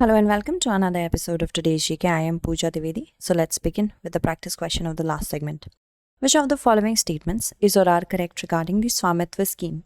Hello and welcome to another episode of today's GK. I am Pooja Dwivedi. So let's begin with the practice question of the last segment. Which of the following statements is or are correct regarding the 𝐈𝐀𝐒 scheme?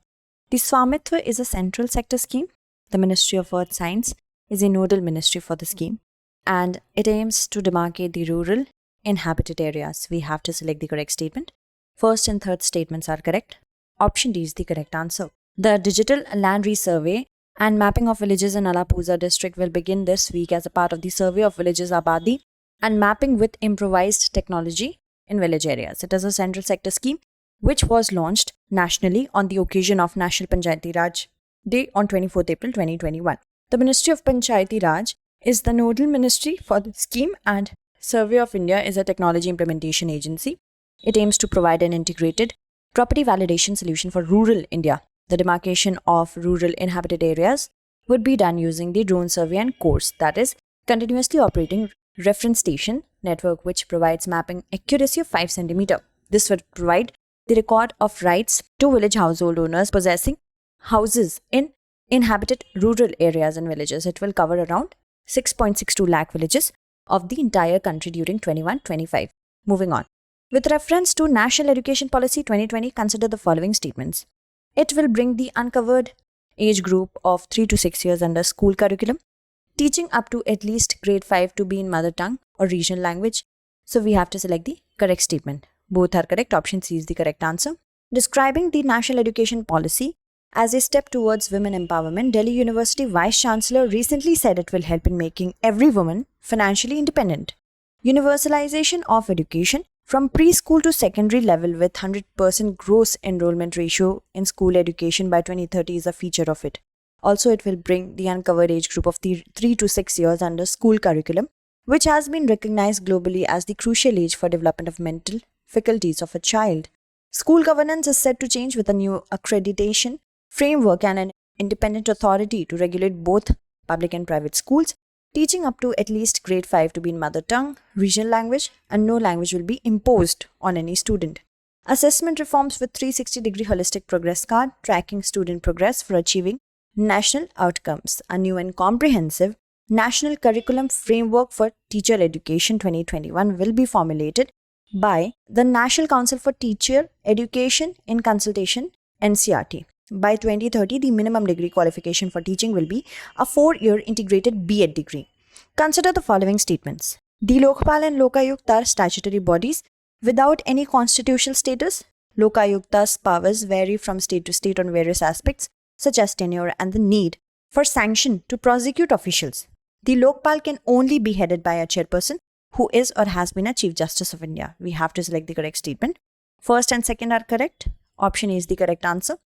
The 𝐈𝐀𝐒 is a central sector scheme. The Ministry of Earth Science is a nodal ministry for the scheme, and it aims to demarcate the rural inhabited areas. We have to select the correct statement. First and third statements are correct. Option D is the correct answer. The digital land resurvey and mapping of villages in Alappuzha district will begin this week as a part of the Survey of Villages Abadi and mapping with improvised technology in village areas. It is a central sector scheme which was launched nationally on the occasion of National Panchayati Raj Day on 24th April 2021. The Ministry of Panchayati Raj is the nodal ministry for the scheme, and Survey of India is a technology implementation agency. It aims to provide an integrated property validation solution for rural India. The demarcation of rural inhabited areas would be done using the drone survey and CORS, that is, continuously operating reference station network, which provides mapping accuracy of 5 cm. This would provide the record of rights to village household owners possessing houses in inhabited rural areas and villages. It will cover around 6.62 lakh villages of the entire country during 21-25. Moving on. With reference to National Education Policy 2020, consider the following statements. It will bring the uncovered age group of 3 to 6 years under school curriculum, teaching up to at least grade 5 to be in mother tongue or regional language. So we have to select the correct statement. Both are correct. Option C is the correct answer. Describing the National Education Policy as a step towards women empowerment, Delhi University Vice Chancellor recently said it will help in making every woman financially independent. Universalization of education from preschool to secondary level with 100% gross enrollment ratio in school education by 2030 is a feature of it. Also, it will bring the uncovered age group of 3 to 6 years under school curriculum, which has been recognized globally as the crucial age for development of mental faculties of a child. School governance is set to change with a new accreditation framework and an independent authority to regulate both public and private schools, teaching up to at least grade 5 to be in mother tongue, regional language, and no language will be imposed on any student. Assessment reforms with 360-degree holistic progress card, tracking student progress for achieving national outcomes. A new and comprehensive national curriculum framework for teacher education 2021 will be formulated by the National Council for Teacher Education in consultation NCRT. By 2030, the minimum degree qualification for teaching will be a 4-year integrated B.Ed degree. Consider the following statements. The Lokpal and Lokayukta are statutory bodies without any constitutional status. Lokayukta's powers vary from state to state on various aspects, such as tenure and the need for sanction to prosecute officials. The Lokpal can only be headed by a chairperson who is or has been a Chief Justice of India. We have to select the correct statement. First and second are correct. Option A is the correct answer.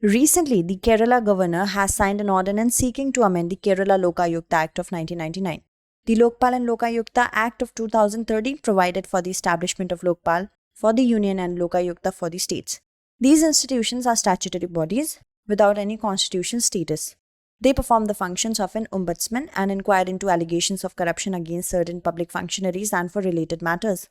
Recently, the Kerala governor has signed an ordinance seeking to amend the Kerala Lokayukta Act of 1999. The Lokpal and Lokayukta Act of 2013 provided for the establishment of Lokpal for the union and Lokayukta for the states. These institutions are statutory bodies without any constitutional status. They perform the functions of an ombudsman and inquire into allegations of corruption against certain public functionaries and for related matters.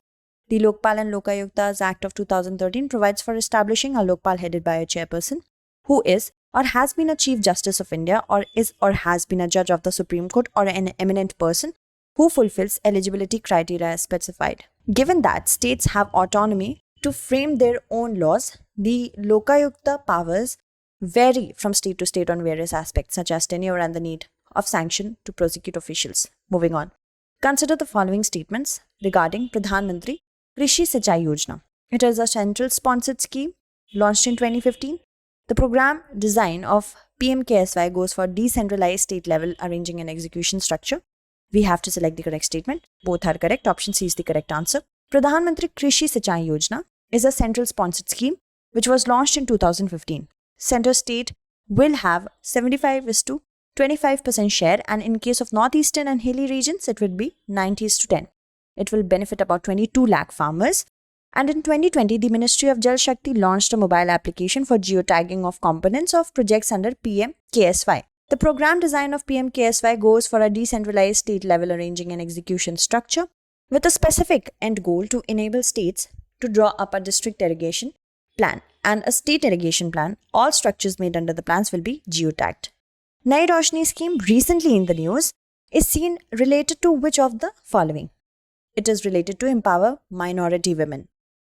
The Lokpal and Lokayukta's Act of 2013 provides for establishing a Lokpal headed by a chairperson who is or has been a Chief Justice of India or is or has been a judge of the Supreme Court or an eminent person who fulfills eligibility criteria as specified. Given that states have autonomy to frame their own laws, the Lokayukta powers vary from state to state on various aspects such as tenure and the need of sanction to prosecute officials. Moving on. Consider the following statements regarding Pradhan Mantri Drishti IAS English. It is a central sponsored scheme launched in 2015. The program design of PMKSY goes for decentralized state level arranging and execution structure. We have to select the correct statement. Both are correct. Option C is the correct answer. Pradhan Mantri Drishti IAS English is a central sponsored scheme which was launched in 2015. Center state will have 75:25% share, and in case of northeastern and hilly regions, it will be 90:10. It will benefit about 22 lakh farmers. And in 2020, the Ministry of Jal Shakti launched a mobile application for geotagging of components of projects under PMKSY. The program design of PMKSY goes for a decentralized state-level arranging and execution structure with a specific end goal to enable states to draw up a district irrigation plan and a state irrigation plan. All structures made under the plans will be geotagged. Nairoshi Scheme recently in the news. is seen related to which of the following? It is related to empower minority women.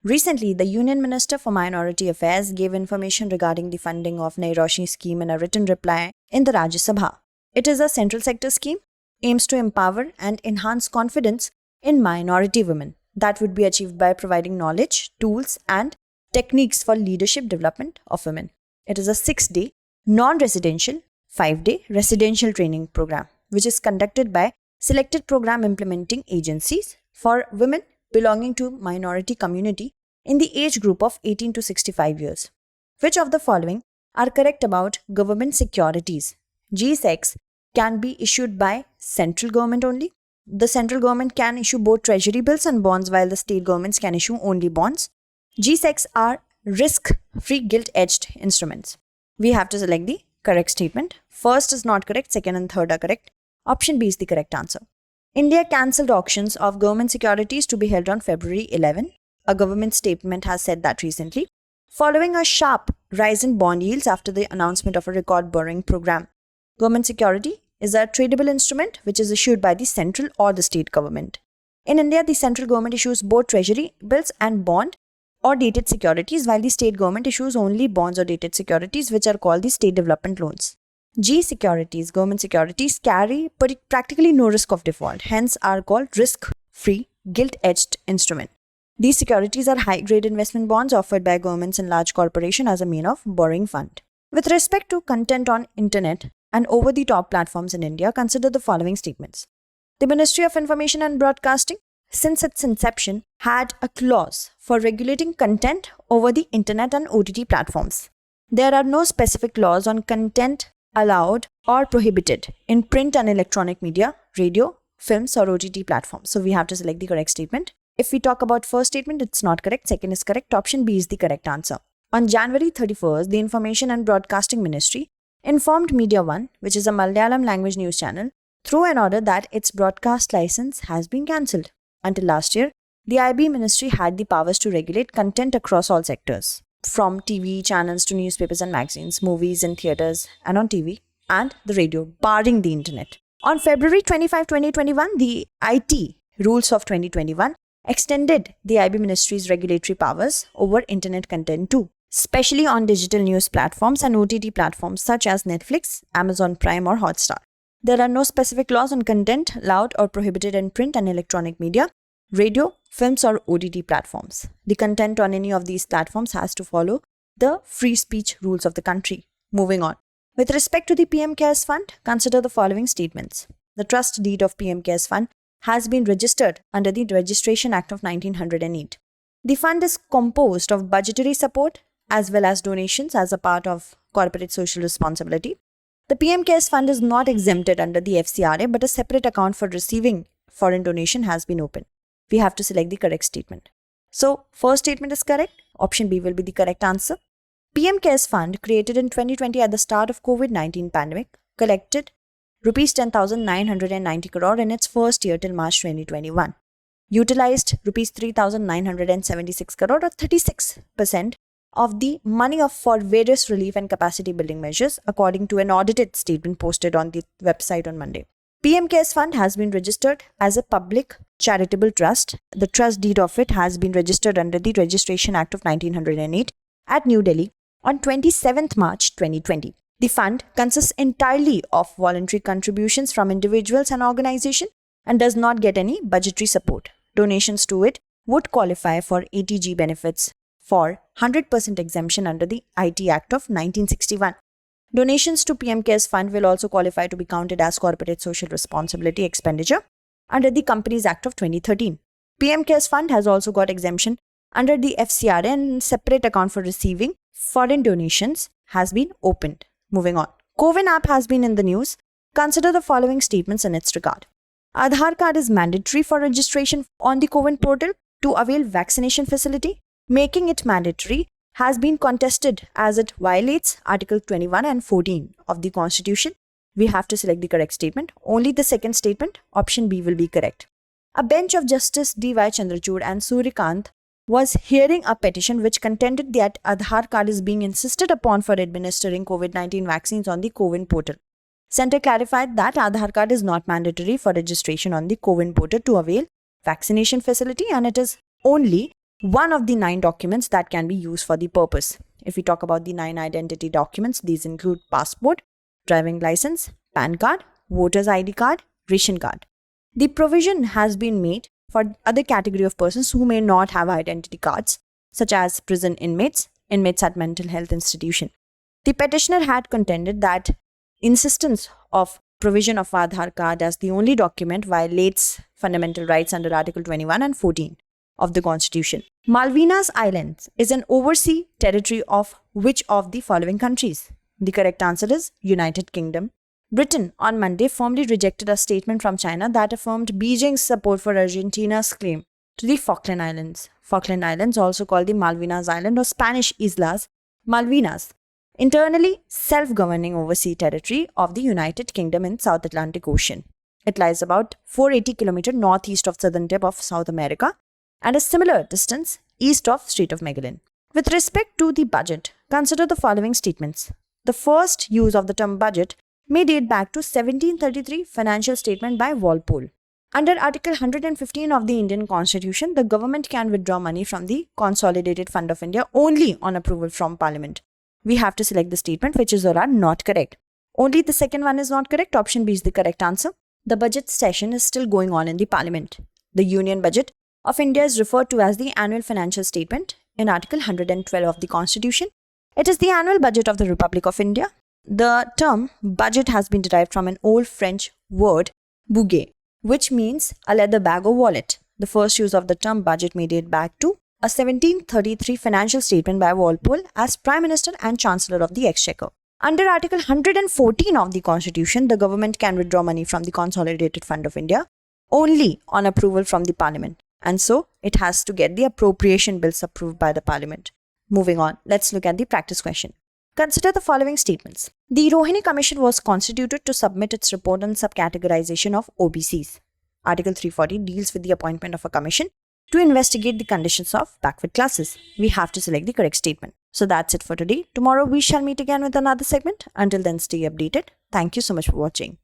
Recently, the Union Minister for Minority Affairs gave information regarding the funding of Nairoshi scheme in a written reply in the Rajya Sabha. It is a central sector scheme, aims to empower and enhance confidence in minority women. That would be achieved by providing knowledge, tools, and techniques for leadership development of women. It is a 6-day, non-residential, 5-day residential training program, which is conducted by selected program implementing agencies for women belonging to minority community in the age group of 18 to 65 years. Which of the following are correct about government securities? G-SECs can be issued by central government only. The central government can issue both treasury bills and bonds, while the state governments can issue only bonds. G-SECs are risk-free gilt-edged instruments. We have to select the correct statement. First is not correct, second and third are correct. Option B is the correct answer. India cancelled auctions of government securities to be held on February 11. A government statement has said that recently, following a sharp rise in bond yields after the announcement of a record borrowing program. Government security is a tradable instrument which is issued by the central or the state government. In India, the central government issues both treasury bills and bond or dated securities, while the state government issues only bonds or dated securities, which are called the state development loans. G securities, government securities, carry practically no risk of default, hence are called risk-free gilt-edged instrument. These securities are high-grade investment bonds offered by governments and large corporations as a mean of borrowing fund. With respect to content on internet and over-the-top platforms in India, consider the following statements. The Ministry of Information and Broadcasting, since its inception, had a clause for regulating content over the internet and OTT platforms. There are no specific laws on content allowed or prohibited in print and electronic media, radio, films or OTT platforms. So we have to select the correct statement. If we talk about first statement, it's not correct. Second is correct. Option B is the correct answer. On January 31st, the Information and Broadcasting Ministry informed Media One, which is a Malayalam language news channel, through an order that its broadcast license has been cancelled. Until last year, the IB Ministry had the powers to regulate content across all sectors, from TV channels to newspapers and magazines, movies and theatres, and on TV and the radio, barring the internet. On February 25, 2021, the IT Rules of 2021 extended the IB Ministry's regulatory powers over internet content too, especially on digital news platforms and OTT platforms such as Netflix, Amazon Prime or Hotstar. There are no specific laws on content allowed or prohibited in print and electronic media, radio, films or OTT platforms. The content on any of these platforms has to follow the free speech rules of the country. Moving on. With respect to the PMCARES fund, consider the following statements. The trust deed of PMCARES fund has been registered under the Registration Act of 1908. The fund is composed of budgetary support as well as donations as a part of corporate social responsibility. The PMCARES fund is not exempted under the FCRA, but a separate account for receiving foreign donation has been opened. We have to select the correct statement. So, first statement is correct. Option B will be the correct answer. PMCARES fund, created in 2020 at the start of COVID-19 pandemic, collected Rs 10,990 crore in its first year till March 2021. Utilized Rs 3,976 crore or 36% of the money for various relief and capacity building measures, according to an audited statement posted on the website on Monday. PMCARES fund has been registered as a public charitable trust. The trust deed of it has been registered under the Registration Act of 1908 at New Delhi on 27th March 2020. The fund consists entirely of voluntary contributions from individuals and organizations and does not get any budgetary support. Donations to it would qualify for ATG benefits for 100% exemption under the IT Act of 1961. Donations to PMCARES fund will also qualify to be counted as corporate social responsibility expenditure under the Companies Act of 2013. PMCARES fund has also got exemption under the FCRA, and separate account for receiving foreign donations has been opened. Moving on. CoWin app has been in the news. Consider the following statements in its regard. Aadhaar card is mandatory for registration on the CoWin portal to avail vaccination facility. Making it mandatory has been contested as it violates Article 21 and 14 of the Constitution. We have to select the correct statement. Only the second statement, option B, will be correct. A bench of Justice D.Y. Chandrachud and Suryakant was hearing a petition which contended that Aadhaar card is being insisted upon for administering COVID-19 vaccines on the CoWin portal. Center clarified that Aadhaar card is not mandatory for registration on the CoWin portal to avail vaccination facility, and it is only one of the 9 documents that can be used for the purpose. If we talk about the 9 identity documents, these include passport, driving license, PAN card, voter's ID card, ration card. The provision has been made for other category of persons who may not have identity cards, such as prison inmates, inmates at mental health institution. The petitioner had contended that insistence of provision of Aadhaar card as the only document violates fundamental rights under Article 21 and 14 of the Constitution. Malvinas Islands is an overseas territory of which of the following countries? The correct answer is United Kingdom. Britain on Monday firmly rejected a statement from China that affirmed Beijing's support for Argentina's claim to the Falkland Islands. Falkland Islands, also called the Malvinas Island or Spanish Islas Malvinas, internally self-governing overseas territory of the United Kingdom in South Atlantic Ocean. It lies about 480 km northeast of southern tip of South America and a similar distance east of Strait of Magellan. With respect to the budget, consider the following statements. The first use of the term budget may date back to 1733 financial statement by Walpole. Under Article 115 of the Indian Constitution, the government can withdraw money from the Consolidated Fund of India only on approval from Parliament. We have to select the statement which is or are not correct. Only the second one is not correct. Option B is the correct answer. The budget session is still going on in the Parliament. The Union Budget of India is referred to as the annual financial statement in Article 112 of the Constitution. It is the annual budget of the Republic of India. The term budget has been derived from an old French word bouguet, which means a leather bag or wallet. The first use of the term budget may date back to a 1733 financial statement by Walpole as Prime Minister and Chancellor of the Exchequer. Under Article 114 of the Constitution, the government can withdraw money from the Consolidated Fund of India only on approval from the Parliament, and so it has to get the appropriation bills approved by the Parliament. Moving on, let's look at the practice question. Consider the following statements. The Roshni Commission was constituted to submit its report on subcategorization of OBCs. Article 340 deals with the appointment of a commission to investigate the conditions of backward classes. We have to select the correct statement. So that's it for today. Tomorrow we shall meet again with another segment. Until then, stay updated. Thank you so much for watching.